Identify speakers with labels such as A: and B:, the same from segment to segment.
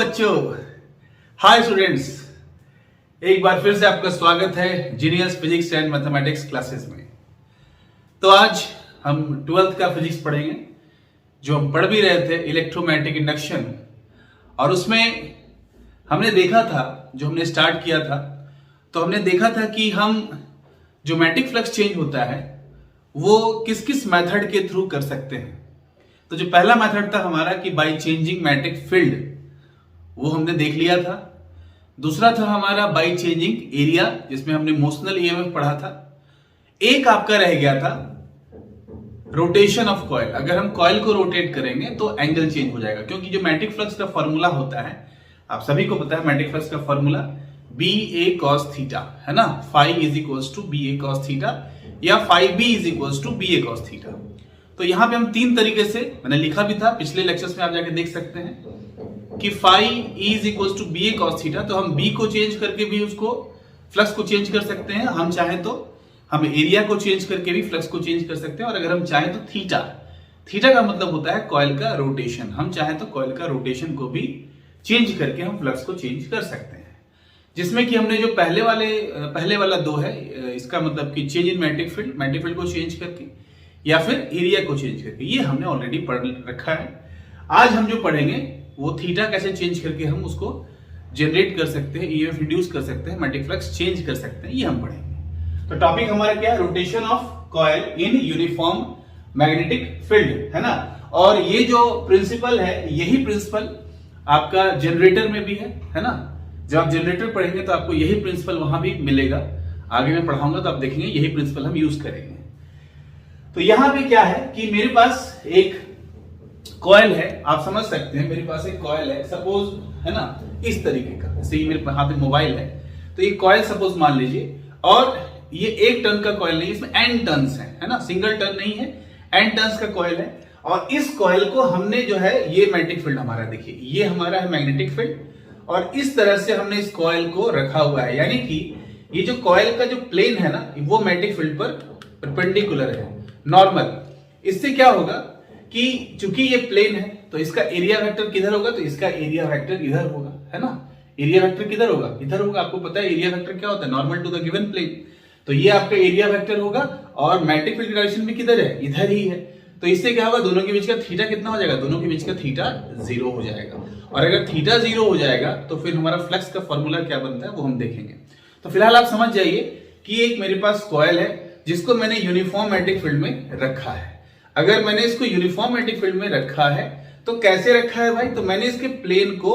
A: बच्चों, hi students, एक बार फिर से आपका स्वागत है genius physics and mathematics classes में। तो आज हम 12th का फिजिक्स पढ़ेंगे, जो हम पढ़ भी रहे थे इलेक्ट्रोमैग्नेटिक इंडक्शन। और उसमें हमने देखा था, जो हमने स्टार्ट किया था, तो हमने देखा था कि हम जो मैग्नेटिक फ्लक्स चेंज होता है वो किस किस मेथड के थ्रू कर सकते हैं। तो जो पहला मेथड था हमारा कि बाय चेंजिंग मैग्नेटिक फील्ड, वो हमने देख लिया था। दूसरा था हमारा बाय चेंजिंग एरिया, जिसमें हमने मोशनल ईएमएफ पढ़ा था। एक आपका रह गया था रोटेशन ऑफ कॉइल। अगर हम कॉइल को रोटेट करेंगे तो एंगल चेंज हो जाएगा, क्योंकि जो मैग्नेटिक फ्लक्स का फॉर्मूला होता है, आप सभी को पता है मैग्नेटिक फ्लक्स का formula B A cos theta है ना। Phi is equals to B A cos theta या phi B is equals to B A cos theta. तो यहां पे हम तीन तरीके से, मैंने लिखा भी था पिछले लेक्चर्स में, आप जाके देख सकते हैं कि phi is equals to B A cos theta. तो हम बी को चेंज करके भी उसको फ्लक्स को चेंज कर सकते हैं। हम चाहें तो हम एरिया को चेंज करके भी फ्लक्स को चेंज कर सकते हैं। और अगर हम चाहें तो थीटा का मतलब होता है कॉइल का रोटेशन। हम चाहें तो कॉइल का रोटेशन को भी चेंज करके हम फ्लक्स को चेंज कर सकते हैं। जिसमें कि हमने जो पहले वाला दो है, इसका मतलब कि चेंज इन मैग्नेटिक फील्ड को चेंज करके या फिर एरिया को चेंज करके, ये हमने ऑलरेडी पढ़ रखा है। आज हम जो पढ़ेंगे वो थीटा कैसे चेंज करके हम उसको जनरेट कर सकते हैं, ईएमएफ इंड्यूस कर सकते हैं, मैग्नेटिक फ्लक्स चेंज कर सकते हैं, ये हम पढ़ेंगे। तो टॉपिक हमारा क्या है? Rotation of coil in uniform magnetic field, है ना। और ये जो प्रिंसिपल है, यही प्रिंसिपल आपका जनरेटर में भी है ना। जब आप जनरेटर पढ़ेंगे तो आपको यही प्रिंसिपल वहां भी मिलेगा। आगे मैं पढ़ाऊंगा तो आप देखेंगे यही प्रिंसिपल हम यूज करेंगे। तो यहां पे क्या है कि मेरे पास एक कॉइल है, आप समझ सकते हैं। मेरे पास एक कॉइल है, सपोज, है ना, इस तरीके का। जैसे मेरे हाथ में मोबाइल है, तो ये कॉइल सपोज मान लीजिए, और ये एक टर्न का कॉइल नहीं, इसमें एन टर्न्स है ना। सिंगल टर्न नहीं है, एन टर्न्स का कॉइल है। और इस कॉइल को हमने जो है, ये मैग्नेटिक फील्ड हमारा, देखिए ये हमारा है मैग्नेटिक फील्ड, और इस तरह से हमने इस कॉइल को रखा हुआ है। यानी कि ये जो कॉइल का जो प्लेन है ना, वो मैग्नेटिक फील्ड पर परपेंडिकुलर है, नॉर्मल। इससे क्या होगा कि चूंकि ये प्लेन है तो इसका एरिया वेक्टर किधर होगा? तो इसका एरिया वेक्टर इधर होगा, है ना। एरिया वेक्टर किधर होगा? इधर होगा। आपको पता है एरिया वेक्टर क्या होता है? Normal to the given plane. तो ये आपका एरिया वेक्टर होगा, और मैग्नेटिक फील्ड की डायरेक्शन भी किधर है? इधर ही है। तो इससे क्या होगा? दोनों के बीच का थीटा कितना हो जाएगा? दोनों के बीच का थीटा 0 हो जाएगा। और अगर थीटा 0 हो जाएगा तो फिर हमारा फ्लक्स का फॉर्मूला क्या बनता है वो हम देखेंगे। तो फिलहाल आप समझ जाइए कि एक मेरे पास कॉइल है जिसको मैंने यूनिफॉर्म मैग्नेटिक फील्ड में रखा है। अगर मैंने इसको यूनिफॉर्म मैग्नेटिक फील्ड में रखा है तो कैसे रखा है भाई? तो मैंने इसके प्लेन को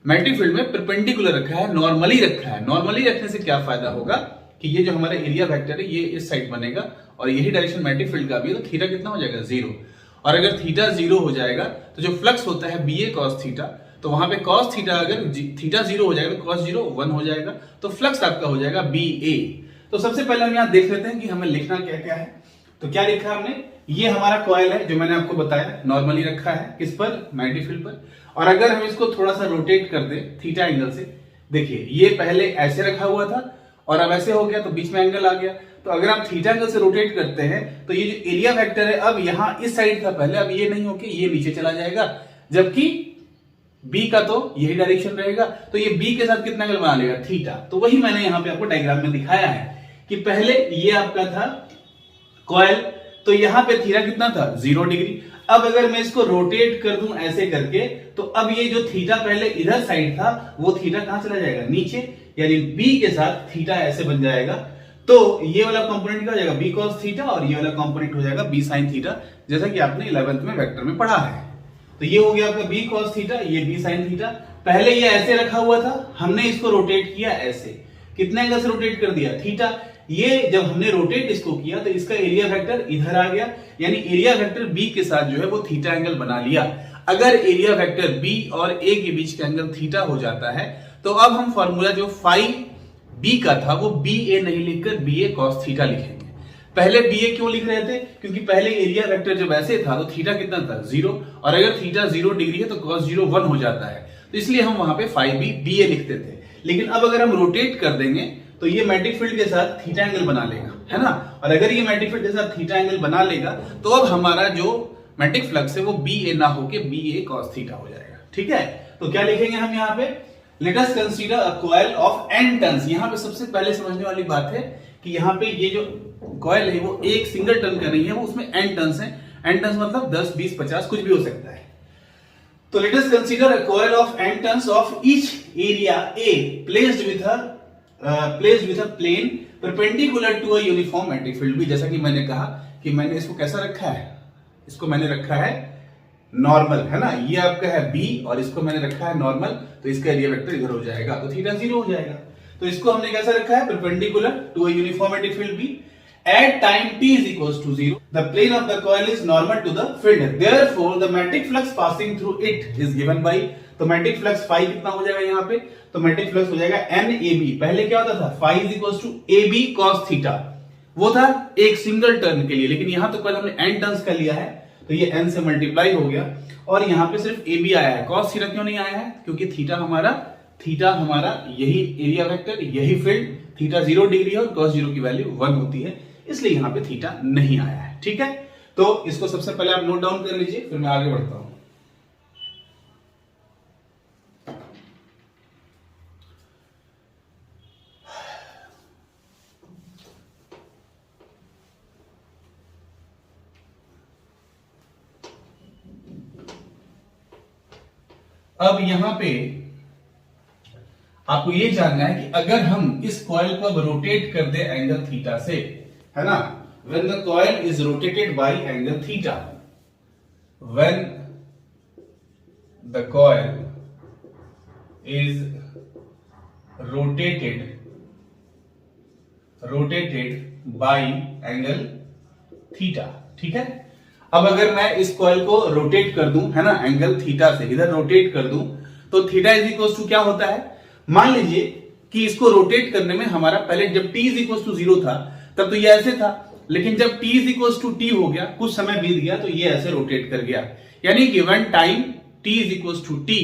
A: मैग्नेटिक फील्ड में परपेंडिकुलर रखा है, नॉर्मली रखा है। नॉर्मली रखने से क्या फायदा होगा कि ये जो हमारा एरिया वेक्टर है ये इस साइड बनेगा, और यही डायरेक्शन मैग्नेटिक फील्ड का भी है। तो थीटा कितना हो जाएगा? 0। और अगर थीटा 0 हो जाएगा तो जो फ्लक्स होता है बी ए कॉस थीटा, तो वहां पे कॉस थीटा, अगर थीटा 0 हो जाएगा तो कॉस 0 1 हो जाएगा। तो फ्लक्स आपका हो जाएगा बी ए। तो सबसे पहले हम यहां देख लेते हैं कि हमें लिखना क्या क्या है। तो क्या लिखा हमने? ये हमारा कॉइल है जो मैंने आपको बताया, नॉर्मली रखा है किस पर? मैग्नेटिक फील्ड पर। और अगर हम इसको थोड़ा सा रोटेट कर दे थीटा एंगल से, देखिए ये पहले ऐसे रखा हुआ था और अब ऐसे हो गया, तो बीच में एंगल आ गया। तो अगर आप थीटा एंगल से रोटेट करते हैं तो ये जो एरिया वेक्टर है, अब यहां इस साइड था पहले, अब ये नहीं होके ये नीचे चला जाएगा, जबकि बी का तो यही डायरेक्शन रहेगा। तो ये बी के साथ कितना एंगल बना लेगा? थीटा। तो वही मैंने यहां पे आपको डायग्राम में दिखाया है कि पहले ये आपका था कॉइल, तो यहां पे थीटा कितना था? 0 डिग्री। अब अगर मैं इसको रोटेट कर दूं ऐसे करके, तो अब ये जो थीटा पहले इधर साइड था वो थीटा कहां चला जाएगा? नीचे। यानी बी के साथ थीटा ऐसे बन जाएगा। तो ये वाला कंपोनेंट क्या हो जाएगा? बी कॉस थीटा, और ये वाला कंपोनेंट हो जाएगा बी साइन थीटा, जैसा कि आपने 11th में वेक्टर में पढ़ा है। तो ये हो गया आपका बी कॉस थीटा, ये बी साइन थीटा। पहले ये ऐसे रखा हुआ था, हमने इसको रोटेट किया ऐसे। कितने एंगल से रोटेट कर दिया? थीटा। ये जब हमने रोटेट इसको किया तो इसका एरिया वेक्टर इधर आ गया, यानी एरिया वेक्टर बी के साथ जो है वो थीटा एंगल बना लिया। अगर एरिया वेक्टर बी और ए के बीच का एंगल थीटा हो जाता है, तो अब हम फॉर्मूला जो फाई बी का था वो बी ए नहीं लिखकर बी ए कॉस थीटा लिखेंगे। पहले बी ए क्यों लिख रहे थे? क्योंकि पहले एरिया वेक्टर जब ऐसे था तो थीटा कितना था? 0। और अगर थीटा 0 डिग्री है तो कॉस 0 1 हो जाता है, तो इसलिए हम वहां पे फाई बी ए लिखते थे। लेकिन अब अगर हम रोटेट कर देंगे तो ये मैग्नेटिक फील्ड के साथ थीटा एंगल बना लेगा, है ना। और अगर ये मैग्नेटिक फील्ड के साथ थीटा एंगल बना लेगा तो अब हमारा जो मैग्नेटिक फ्लक्स है वो बी ए ना होके बी ए कॉस थीटा हो जाएगा। ठीक है, तो क्या लिखेंगे हम यहाँ पे, late us consider a coil of n turns. यहाँ पे सबसे पहले समझने वाली बात है कि यहाँ पे ये जो कॉइल है वो एक सिंगल टर्न कर रही है, वो उसमें n टर्न्स है। n टर्न्स मतलब 10, 20, 50 कुछ भी हो सकता है। तो let us consider a coil of n turns of each area A placed with a plane perpendicular to a uniform magnetic field भी। जैसा कि मैंने कहा कि मैंने इसको कैसा रखा है, इसको मैंने रखा है नॉर्मल, है ना, ये आपका है B और इसको मैंने रखा है नॉर्मल, तो इसका एरिया वेक्टर इधर हो जाएगा, तो थीटा 0 हो जाएगा। तो इसको हमने कैसा रखा है, perpendicular to a uniform magnetic field B at time t is equals to 0 the plane of the coil is normal to the field, therefore the magnetic flux passing through it is given by, तो magnetic flux phi कितना हो जाएगा यहाँ पे, तो magnetic flux हो जाएगा NAB। पहले क्या होता था, phi is equal to AB cos theta, वो था एक सिंगल टर्न के लिए, लेकिन यहां तो कल हमने n टर्न्स का लिया है, तो ये n से मल्टीप्लाई हो गया और यहाँ पे सिर्फ AB आया है। cos थीटा क्यों नहीं आया है, क्योंकि थीटा हमारा यही एरिया वेक्टर, यही फील्ड, थीटा 0 डिग्री है और cos 0 की वैल्यू 1 होती है, इसलिए यहां पे थीटा नहीं आया है। ठीक है, तो इसको सबसे पहले आप नोट डाउन कर लीजिए, फिर मैं आगे बढ़ता हूं। अब यहां पे आपको यह जानना है कि अगर हम इस कॉइल को अब रोटेट कर दे एंगल थीटा से, है ना, when the coil is rotated by angle theta, when the coil is rotated by angle theta, ठीक है। अब अगर मैं इस कॉइल को रोटेट कर दूं, है ना, एंगल थीटा से इधर रोटेट कर दूं, तो थीटा इज इक्वल टू क्या होता है, मान लीजिए कि इसको रोटेट करने में हमारा पहले जब t इज इक्वल टू 0 था तब तो ये ऐसे था, लेकिन जब t is equal to t हो गया, कुछ समय बीत गया, तो ये ऐसे रोटेट कर गया, यानी कि when time t is equal to t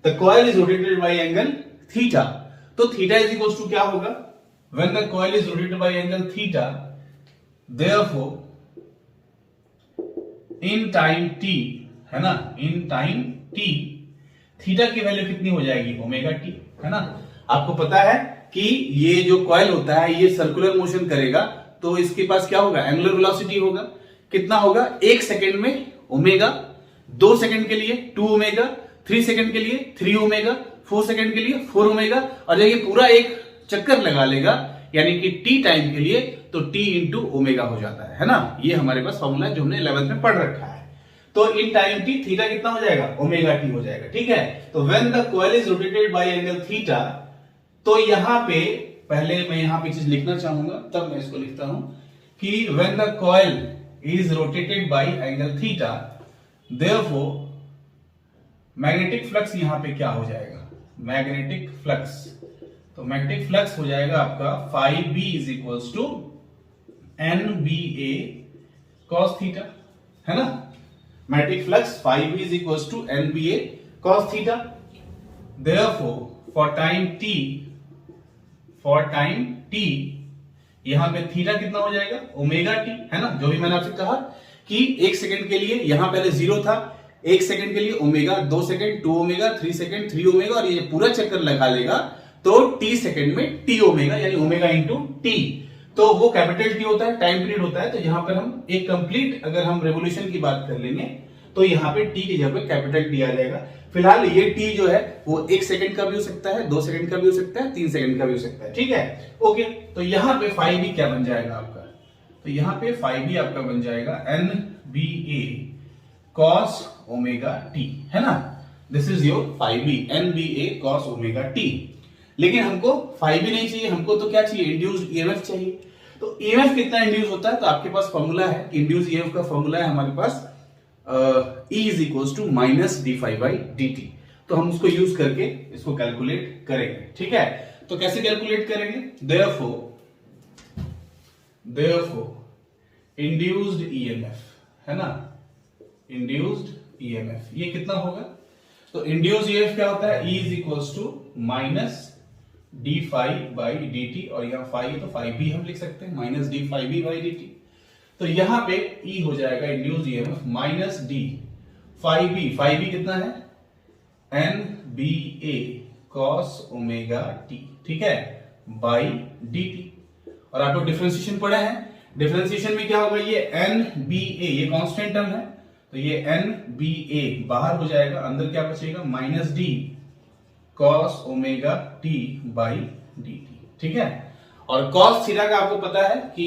A: the coil is rotated by angle theta, तो थीटा इज इक्वल टू क्या होगा, when the coil is rotated by angle theta, therefore in time t, है ना, in time t theta की value कितनी हो जाएगी, omega t, है ना। आपको पता है कि ये जो कॉइल होता है ये सर्कुलर मोशन करेगा, तो इसके पास क्या होगा, एंगुलर वेलोसिटी होगा, कितना होगा, 1 सेकेंड में ओमेगा, 2 सेकेंड के लिए 2 ओमेगा, 3 सेकेंड के लिए 3 ओमेगा, 4 सेकेंड के लिए 4 ओमेगा, और जब ये पूरा एक चक्कर लगा लेगा यानी कि t टाइम के लिए, तो t इंटू ओमेगा हो जाता है ना। ये हमारे पास फॉर्मूला है जो हमने 11th में पढ़ रखा है। तो इन टाइम t थीटा कितना हो जाएगा, ओमेगा t हो जाएगा, ठीक है। तो when the coil is rotated by angle theta, तो यहां पे पहले मैं यहां पे चीज लिखना चाहूंगा, तब मैं इसको लिखता हूं कि when the coil is rotated by angle theta, therefore magnetic flux यहां पे क्या हो जाएगा, मैग्नेटिक फ्लक्स, तो मैग्नेटिक फ्लक्स हो जाएगा आपका phi B is equals to NBA cos theta, है ना। Magnetic flux phi B is equals to NBA cos theta, therefore for time t यहां पे थीटा कितना हो जाएगा, ओमेगा t, है ना। जो भी मैंने आपसे कहा कि 1 सेकंड के लिए यहां पहले 0 था, 1 सेकंड के लिए omega, 2 second 2 omega, 3 second 3 omega, और ये पूरा चक्कर लगा लेगा तो t सेकंड में t ओमेगा, यानी ओमेगा इंटू t, तो वो कैपिटल T होता है, टाइम पीरियड होता है। तो यहां पर हम एक कंप्लीट अगर हम रेवोल्यूशन की बात कर लेंगे तो यहां पे t की जगह पे कैपिटल T आ जाएगा। फिलहाल ये t जो है वो 1 सेकंड का भी हो सकता है, 2 सेकंड का भी हो सकता है, 3 सेकंड का भी हो सकता है, ठीक है, ओके। तो यहां पे फाई बी क्या बन जाएगा आपका, तो यहां पे फाई बी आपका बन जाएगा NBA cos ओमेगा t, है ना। This is your phi B, NBA cos omega t। लेकिन हमको फाई बी नहीं चाहिए, हमको तो क्या चाहिए, इंड्यूस्ड ईएमएफ चाहिए। तो ईएमएफ कितना इंड्यूस होता है, तो आपके पास फॉर्मूला है, इंड्यूस्ड ईएमएफ का फॉर्मूला है हमारे पास E is equals to minus D phi by D T. तो हम उसको यूज करके इसको कैलकुलेट करेंगे, ठीक है। तो कैसे कैलकुलेट करेंगे, देयरफॉर इंड्यूस्ड ईएमएफ, है ना, इंड्यूस्ड ईएमएफ ये कितना होगा, तो इंड्यूस्ड ईएमएफ क्या होता है, E is equals to minus D phi by D T, और यहां फाई है तो फाई भी हम लिख सकते हैं, minus D phi B by D T. तो यहां पे E हो जाएगा induced EMF minus D phi B कितना है, N B A cos omega t, ठीक है, बाई डी टी। और आप लोग डिफरेंशिएशन पढ़े हैं, डिफरेंशिएशन में क्या होगा, ये एन बी ए ये कांस्टेंट टर्म है, तो ये एन बी ए बाहर हो जाएगा, अंदर क्या बचेगा minus D cos omega T by D T, ठीक है। और कॉस थीटा का आपको पता है कि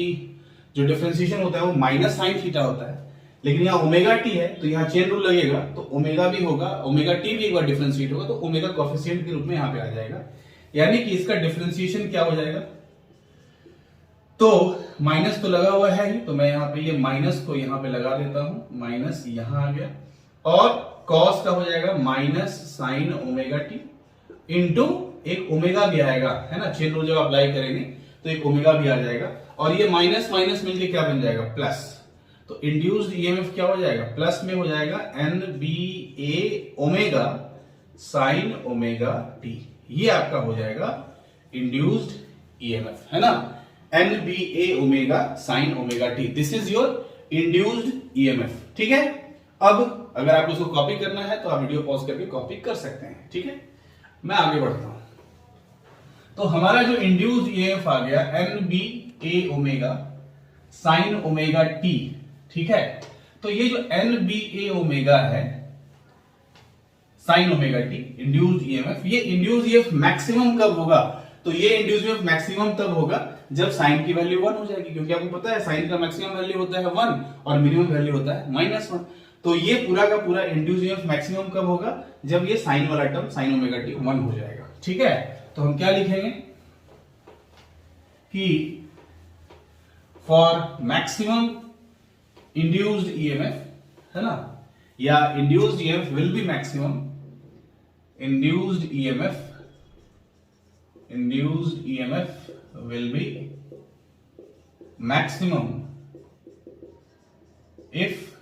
A: जो डिफरेंशिएशन होता है वो माइनस साइन थीटा होता है, लेकिन यहाँ ओमेगा टी है तो यहाँ चेन रूल लगेगा, तो ओमेगा भी होगा, ओमेगा टी भी एक बार डिफरेंशिएट होगा तो ओमेगा कोएफिशिएंट के रूप में यहाँ पे आ जाएगा, यानी कि इसका डिफरेंशिएशन क्या हो जाएगा, तो माइनस तो लगा हुआ है ही, तो मैं यहाँ पे ये माइनस को यहाँ पे लगा देता हूं, माइनस यहाँ आ गया, और कॉस का हो जाएगा minus sign omega T into एक ओमेगा भी आएगा, है ना, चेन रूल जब अप्लाई करेंगे तो एक ओमेगा भी आ जाएगा, और ये माइनस माइनस मिलके क्या बन जाएगा प्लस, तो इंड्यूस्ड ईएमएफ क्या हो जाएगा, प्लस में हो जाएगा N B A omega sine omega t, ये आपका हो जाएगा इंड्यूस्ड ईएमएफ, है ना, N B A omega sine omega t, this is your induced EMF, ठीक है। अब अगर आपको इसको कॉपी करना है तो आप वीडियो पॉज करके कॉपी कर सकते हैं, ठीक है। मैं आगे बढ़ता हूं, तो हमारा जो इंड्यूस्ड ईएमएफ आ गया N B A omega sine omega t, ठीक है। तो ये जो एन बी ए ओमेगा है sign omega T induced EMF, ये इंड्यूस्ड ईएमएफ मैक्सिमम कब होगा, तो ये इंड्यूस्ड ईएमएफ मैक्सिमम तब होगा जब साइन की वैल्यू 1 हो जाएगी, क्योंकि आपको पता है साइन का मैक्सिमम वैल्यू होता है 1 और मिनिमम वैल्यू होता है -1, तो ये पूरा का पूरा इंड्यूस्ड ईएमएफ मैक्सिमम कब होगा, जब ये साइन वाला टर्म साइन ओमेगा टी 1 हो जाएगा, ठीक है। तो हम क्या लिखेंगे कि फॉर मैक्सिमम इंड्यूस्ड ईएमएफ, है ना, या induced EMF will be maximum, induced EMF will be maximum if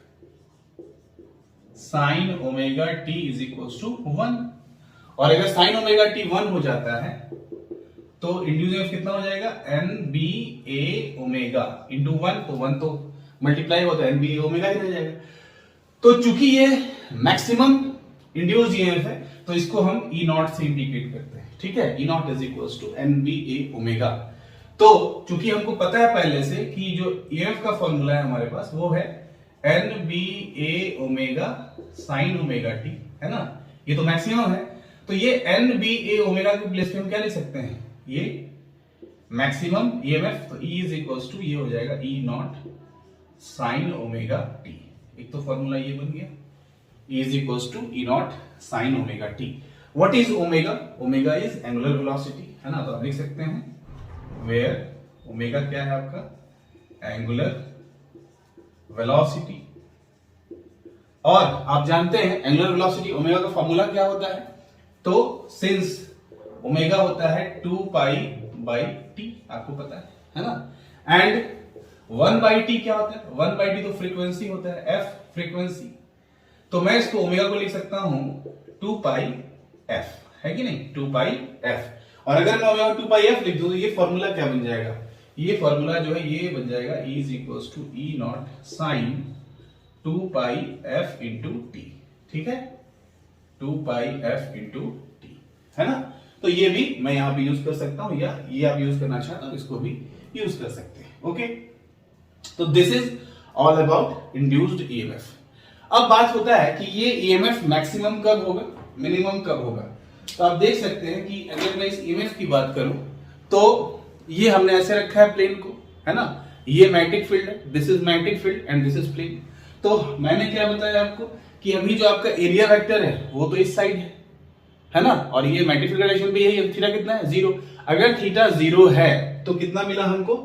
A: sin omega t is equals to 1, और अगर sin omega t 1 हो जाता है तो इंड्यूस ईएमएफ कितना हो जाएगा, N B A omega into 1, तो 1 तो मल्टीप्लाई होता है, एन बी ए ओमेगा ही रह जाएगा। तो चूंकि ये मैक्सिमम इंड्यूस्ड ईएमएफ है तो इसको हम ई नॉट से इंडिकेट करते हैं, ठीक है, E not is equals to N B A omega. तो चूंकि हमको पता है पहले से कि जो ईएमएफ का फॉर्मूला है हमारे पास वो है N B A omega sine omega T, है ना, ये तो मैक्सिमम है, तो ये एन बी ए ओमेगा के प्लेस पे हम क्या लिख सकते हैं, ये मैक्सिमम ईएमएफ, तो ई इज इक्वल्स टू ये हो जाएगा ई नॉट साइन ओमेगा टी, एक तो फॉर्मूला ये बन गया, E is equals to E naught sin omega t. What is omega? Omega is angular velocity, है ना, तो आप लिख सकते हैं where omega क्या है आपका, angular velocity, और आप जानते हैं angular velocity ओमेगा का फॉर्मूला क्या होता है, तो since ओमेगा होता है 2 पाई बाई t, आपको पता है ना, एंड 1 बाई टी क्या होता है, 1 बाई टी तो फ्रीक्वेंसी होता है, f फ्रीक्वेंसी, तो मैं इसको ओमेगा को लिख सकता हूं 2 पाई f, है कि नहीं, 2 पाई f, और अगर मैं ओमेगा 2 पाई f लिख दूं तो ये फॉर्मूला क्या बन जाएगा, ये फॉर्मूला जो है ये बन जाएगा E is equals to E not sine 2 pi f into t, ठीक है, 2 पाई f इंटू टी, है ना, तो ये भी मैं यहां पे यूज कर सकता हूं, या ये आप यूज करना चाहते हो इसको भी यूज कर सकते हैं, ओके। तो this is all about induced EMF. अब बात होता है कि ये ईएमएफ मैक्सिमम कब होगा, मिनिमम कब होगा, तो आप देख सकते हैं कि अगर मैं इस ईएमएफ की बात करूं तो ये हमने ऐसे रखा है प्लेन को, है ना, ये मैग्नेटिक फील्ड है, this is magnetic field and this is plane. तो मैंने क्या बताया आपको कि अभी जो आपका एरिया वेक्टर है वो तो इस साइड है ना, और ये मैग्नेटिक फील्ड का डायरेक्शन भी यही है, थीटा कितना है 0, अगर थीटा 0 है तो कितना मिला हमको,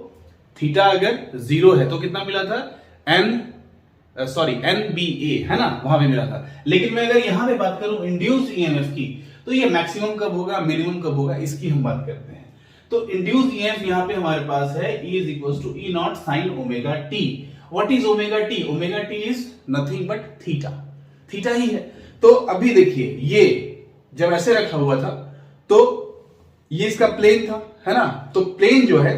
A: थीटा अगर 0 है तो कितना मिला था, एन बी ए, है ना, वहां पे मिला था। लेकिन मैं अगर यहां पे बात करूं इंड्यूस्ड ईएमएफ की, तो ये मैक्सिमम कब होगा, मिनिमम कब होगा, इसकी हम बात करते हैं। तो इंड्यूस्ड ईएमएफ यहां पे हमारे पास है E is equals to E not sine omega T. What is omega T, omega T is nothing but theta, theta ही है। तो अभी देखिए ये जब ऐसे रखा हुआ था तो ये इसका प्लेन था, है ना, तो प्लेन जो है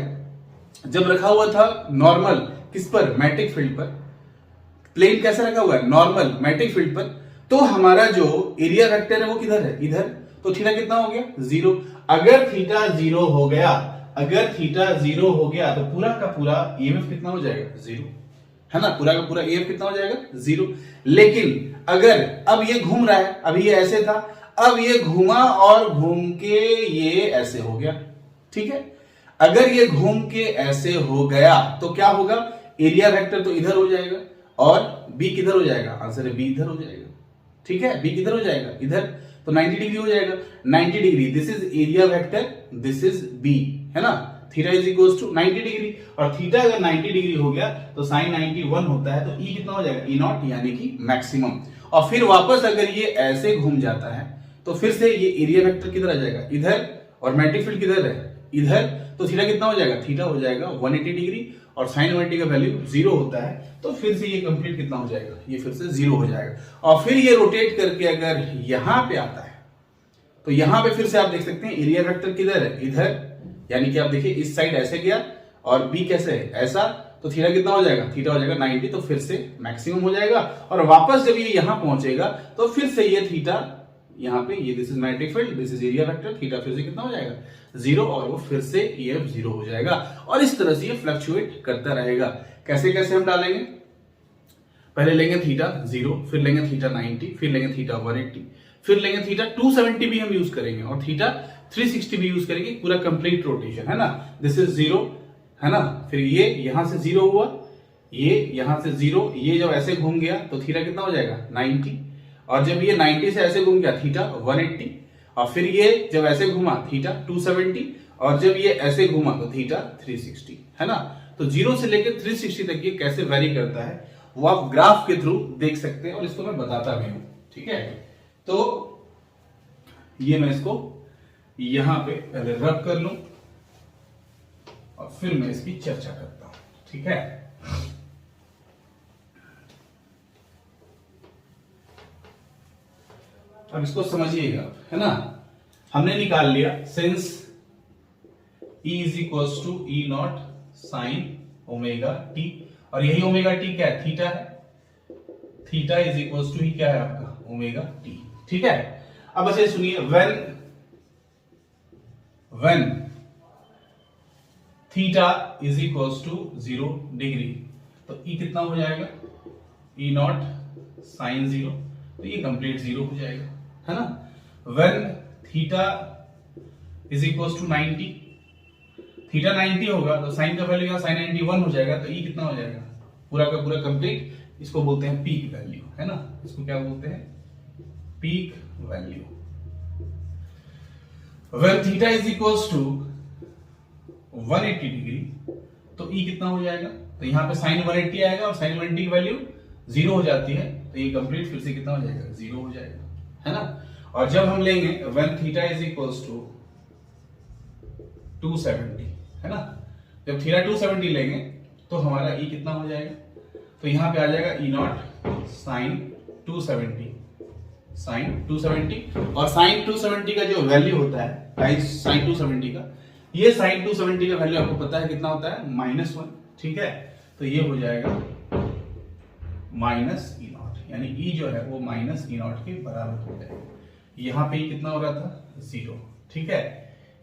A: जब रखा हुआ था नॉर्मल किस पर, मैग्नेटिक फील्ड पर, प्लेन कैसे रखा हुआ है, नॉर्मल मैग्नेटिक फील्ड पर, तो हमारा जो एरिया वेक्टर है वो किधर है, इधर। तो थीटा कितना हो गया, 0। अगर थीटा 0 हो गया, अगर थीटा 0 हो गया तो पूरा का पूरा ईएमएफ कितना हो जाएगा, 0, है ना। पूरा का पूरा ईएमएफ कितना हो जाएगा, 0। लेकिन अगर अब ये घूम रहा है, अभी ये ऐसे था, अब ये घूमा और घूम के ये ऐसे हो गया, ठीक है। अगर ये घूम के ऐसे हो गया तो क्या होगा, एरिया वेक्टर तो इधर हो जाएगा और बी किधर हो जाएगा, आंसर है बी इधर हो जाएगा, ठीक है। बी किधर हो जाएगा, इधर। तो 90 डिग्री हो जाएगा, 90 degree, this is area vector, this is B, है ना। Theta is equal to 90 degree, और थीटा अगर 90 डिग्री हो गया तो साइन 91 होता है, तो ई कितना हो जाएगा, ई नॉट, यानी कि मैक्सिमम। और फिर वापस अगर ये ऐसे घूम जाता है तो फिर से ये एरिया वेक्टर किधर आ जाएगा, इधर, और मैग्नेटिक फील्ड किधर है, इधर। तो थीटा कितना हो जाएगा, थीटा हो जाएगा 180 डिग्री, और साइन 180 का वैल्यू 0 होता है, तो फिर से ये कंप्लीट कितना हो जाएगा, ये फिर से 0 हो जाएगा। और फिर ये रोटेट करके अगर यहां पे आता है तो यहां पे फिर से आप देख सकते हैं एरिया वेक्टर किधर है, इधर, यानी कि आप देखिए इस साइड ऐसे गया और बी कैसे है, ऐसा। तो थीटा कितना हो जाएगा, थीटा हो जाएगा 90, तो फिर से मैक्सिमम हो जाएगा। और वापस जब ये यहां पहुंचेगा तो फिर से ये थीटा यहां पे, ये this is magnetic field, this is area vector, theta फिर से कितना हो जाएगा, 0, और वो फिर से ईएफ 0 हो जाएगा। और इस तरह से ये फ्लक्चुएट करता रहेगा। कैसे कैसे हम डालेंगे, पहले लेंगे थीटा 0, फिर लेंगे थीटा 90, फिर लेंगे थीटा 180, फिर लेंगे थीटा 270 भी हम यूज करेंगे, और थीटा 360 भी यूज करेंगे, पूरा कंप्लीट रोटेशन, है ना। दिस इज 0, है ना। फिर ये यहां से 0 हुआ, ये यहां से 0, ये जब ऐसे घूम गया तो थीटा कितना हो जाएगा, 90, और जब ये 90 से ऐसे घूम गया थीटा 180, और फिर ये जब ऐसे घूमा थीटा 270, और जब ये ऐसे घूमा तो थीटा 360, है ना। तो 0 से लेकर 360 तक ये कैसे वेरी करता है वो आप ग्राफ के थ्रू देख सकते हैं, और इसको मैं बताता भी हूं, ठीक है। तो ये मैं इसको यहां पे पहले रब कर लूं और फिर मैं इसकी चर्चा करता हूं, ठीक है। अब इसको समझिएगा, है ना। हमने निकाल लिया since E is equal to E naught sine omega t, और यही ओमेगा टी क्या है, थीटा है। थीटा इज इक्वल टू ही क्या है आपका, ओमेगा टी, ठीक है। अब ऐसे सुनिए, when theta is equal to 0 degree, तो ई कितना हो जाएगा, ई नॉट साइन 0, तो ये कंप्लीट 0 हो जाएगा, है ना। When theta is equal to 90, theta 90 होगा तो साइन का वैल्यू साइन 91 हो जाएगा, तो ई कितना हो जाएगा, पूरा का पूरा कंप्लीट। इसको बोलते हैं पीक वैल्यू, है ना। इसको क्या बोलते हैं, peak value. When theta is equal to 180 degree, तो ई कितना हो जाएगा, तो यहां पे साइन 180 आएगा, और साइन 180 की वैल्यू 0 हो जाती है, तो ये कंप्लीट फिर से कितना हो जाएगा, 0 हो जाएगा, है ना। और जब हम लेंगे when theta is equal to 270, है ना, जब थीटा 270 लेंगे तो हमारा ई कितना हो जाएगा, तो यहां पे आ जाएगा ई नॉट साइन 270, साइन 270, और साइन 270 का जो वैल्यू होता है, साइन 270 का, ये साइन 270 का वैल्यू आपको पता है कितना होता है, -1, ठीक है। तो ये हो जाएगा माइनस ई नॉट, यानी ई जो है वो माइनस ई नॉट के बराबर हो जाएगा। यहां पे कितना हो रहा था, 0, ठीक है।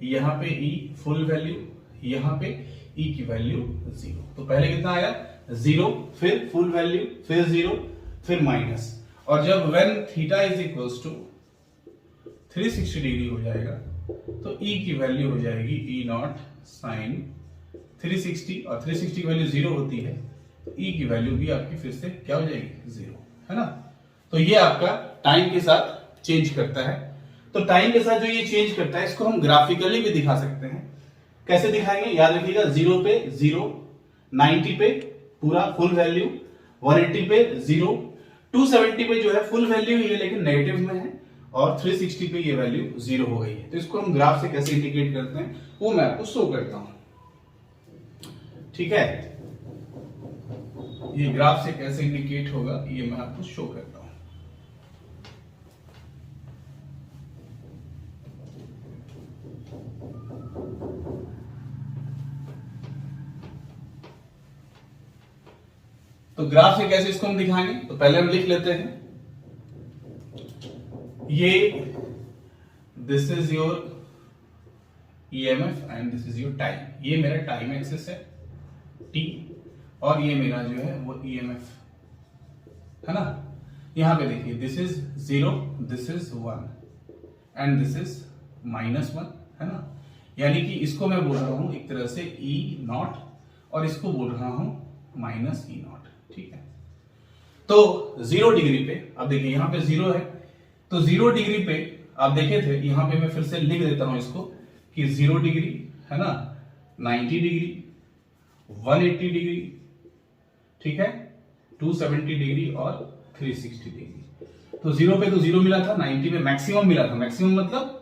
A: यहां पे ई फुल वैल्यू, यहां पे ई की वैल्यू 0, तो पहले कितना आया, 0, फिर फुल वैल्यू, फिर 0, फिर माइनस। और जब when theta is equal to 360 degree हो जाएगा तो ई की वैल्यू हो जाएगी ई नॉट साइन 360, और 360 की वैल्यू 0 होती है, तो ई की वैल्यू भी आपकी फिर से क्या हो जाएगी, 0, है ना। तो ये आपका टाइम के साथ चेंज करता है। तो टाइम के साथ जो ये चेंज करता है इसको हम ग्राफिकली भी दिखा सकते हैं। कैसे दिखाएंगे, याद रखिएगा, 0 पे 0, 90 पे पूरा फुल वैल्यू, 180 पे 0, 270 पे जो है फुल वैल्यू ही है लेकिन नेगेटिव में है, और 360 पे ये वैल्यू 0 हो गई है। तो इसको हम ग्राफ से कैसे इंडिकेट करते हैं वो मैं आपको शो करता हूं, ठीक है। ये ग्राफ से कैसे इंडिकेट होगा ये मैं आपको शो करता हूं। तो ग्राफ से कैसे इसको हम दिखाएंगे, तो पहले हम लिख लेते हैं ये this is your EMF and this is your time. ये मेरा टाइम एक्सिस है टी, और ये मेरा जो है वो ईएमएफ है ना। यहां पे देखिए this is 0, this is 1 and this is -1 है ना। यानी कि इसको मैं बोल रहा हूं एक तरह से E0 और इसको बोल रहा हूं -E0। ठीक है, तो 0 डिग्री पे अब देखिए यहां पे 0 है, तो 0 डिग्री पे आप देखे थे, यहां पे मैं फिर से लिख देता हूं इसको कि 0 डिग्री है ना, 90 डिग्री, 180 डिग्री, ठीक है, 270 डिग्री और 360 डिग्री। तो 0 पे तो 0 मिला था, 90 पे मैक्सिमम मिला था, मैक्सिमम मतलब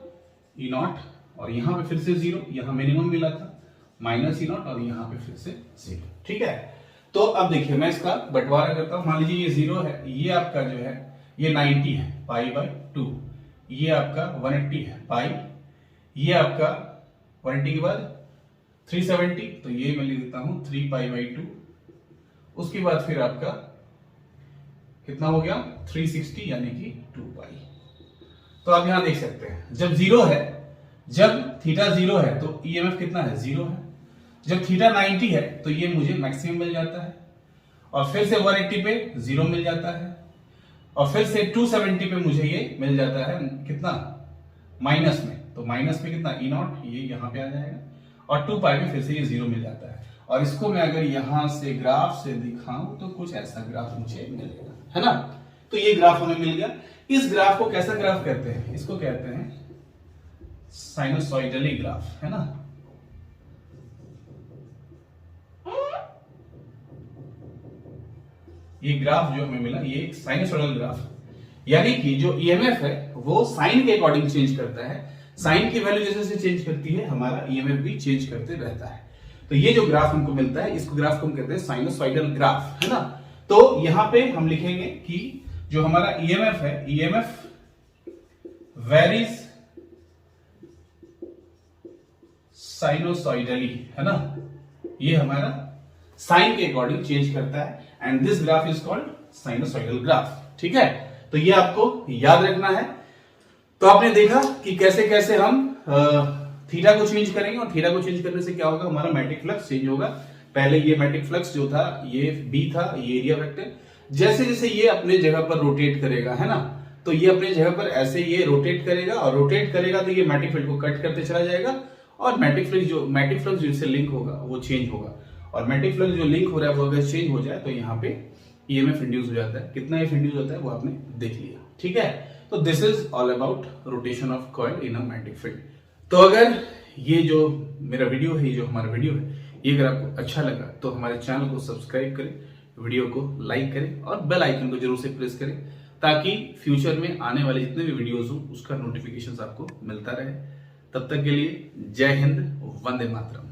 A: E0, और यहां पे फिर से 0, यहां मिनिमम मिला था -E0 और यहां पे फिर से 0। ठीक है, तो अब देखिए मैं इसका बंटवारा करता हूं। मान लीजिए ये 0 है, ये आपका जो है ये 90 है π/2, ये आपका 180 है पाई, ये आपका 180 के बाद 370, तो ये मैं लिख देता हूं 3π/2। उसके बाद फिर आपका कितना हो गया 360 यानी कि 2π। तो आप यहां देख सकते हैं जब 0 है, जब थीटा 0 है तो ईएमएफ कितना है 0 है, जब थीटा 90 है तो ये मुझे मैक्सिमम मिल जाता है, और फिर से 180 पे 0 मिल जाता है, और फिर से 270 पे मुझे ये मिल जाता है कितना माइनस में, तो माइनस में कितना E0, ये यहां पे आ जाएगा, और 2π में फिर से ये 0 मिल जाता है। और इसको मैं अगर यहां से ग्राफ से दिखाऊं तो कुछ ऐसा ग्राफ मुझे मिलेगा, है ना। तो ये ग्राफ हमें मिल गया। इस ग्राफ को कैसा ग्राफ कहते हैं, इसको कहते हैं साइनोसॉइडली ग्राफ, है ना। ये ग्राफ जो हमें मिला ये एक साइनोसॉइडल ग्राफ, यानी कि जो ईएमएफ है वो साइन के अकॉर्डिंग चेंज करता है, साइन की वैल्यू जैसे जैसे चेंज करती है हमारा ईएमएफ भी चेंज करते रहता है। तो ये जो ग्राफ हमको मिलता है इसको ग्राफ को हम कहते हैं साइनोसॉइडल ग्राफ, है ना। तो यहां पे हम लिखेंगे कि जो हमारा ईएमएफ है, ईएमएफ वेरीज साइनोसॉइडली, है ना, ये हमारा साइन के अकॉर्डिंग चेंज करता है, and this graph is called sinusoidal graph. ठीक है, तो ये आपको याद रखना है। तो आपने देखा कि कैसे कैसे हम थीटा को चेंज करेंगे, और थीटा को चेंज करने से क्या होगा, हमारा मैग्नेटिक फ्लक्स चेंज होगा। पहले ये मैग्नेटिक फ्लक्स जो था ये B था, ये एरिया वेक्टर, जैसे जैसे ये अपने जगह पर रोटेट करेगा, है ना, तो ये अपने जगह पर ऐसे ये रोटेट करेगा, और रोटेट करेगा तो ये मैग्नेटिक फील्ड को कट करते चला जाएगा, और मैग्नेटिक फ्लक्स जो इससे लिंक होगा वो चेंज होगा, और मैग्नेटिक फ्लक्स जो लिंक हो रहा है वो अगर चेंज हो जाए तो यहाँ पे ईएमएफ इंड्यूस हो जाता है। कितना ईएमएफ इंड्यूस होता है वो आपने देख लिया। ठीक है, तो this is all about rotation of coil in a magnetic field. तो अगर ये जो मेरा वीडियो है, ये जो हमारा वीडियो है, ये अगर आपको अच्छा लगा तो हमारे चैनल को सब्सक्राइब करें, वीडियो को लाइक करें, और बेल आइकन को जरूर से प्रेस करें, ताकि फ्यूचर में आने वाले जितने भी वीडियोस हो उसका नोटिफिकेशन आपको मिलता रहे। तब तक के लिए जय हिंद, वंदे मातरम।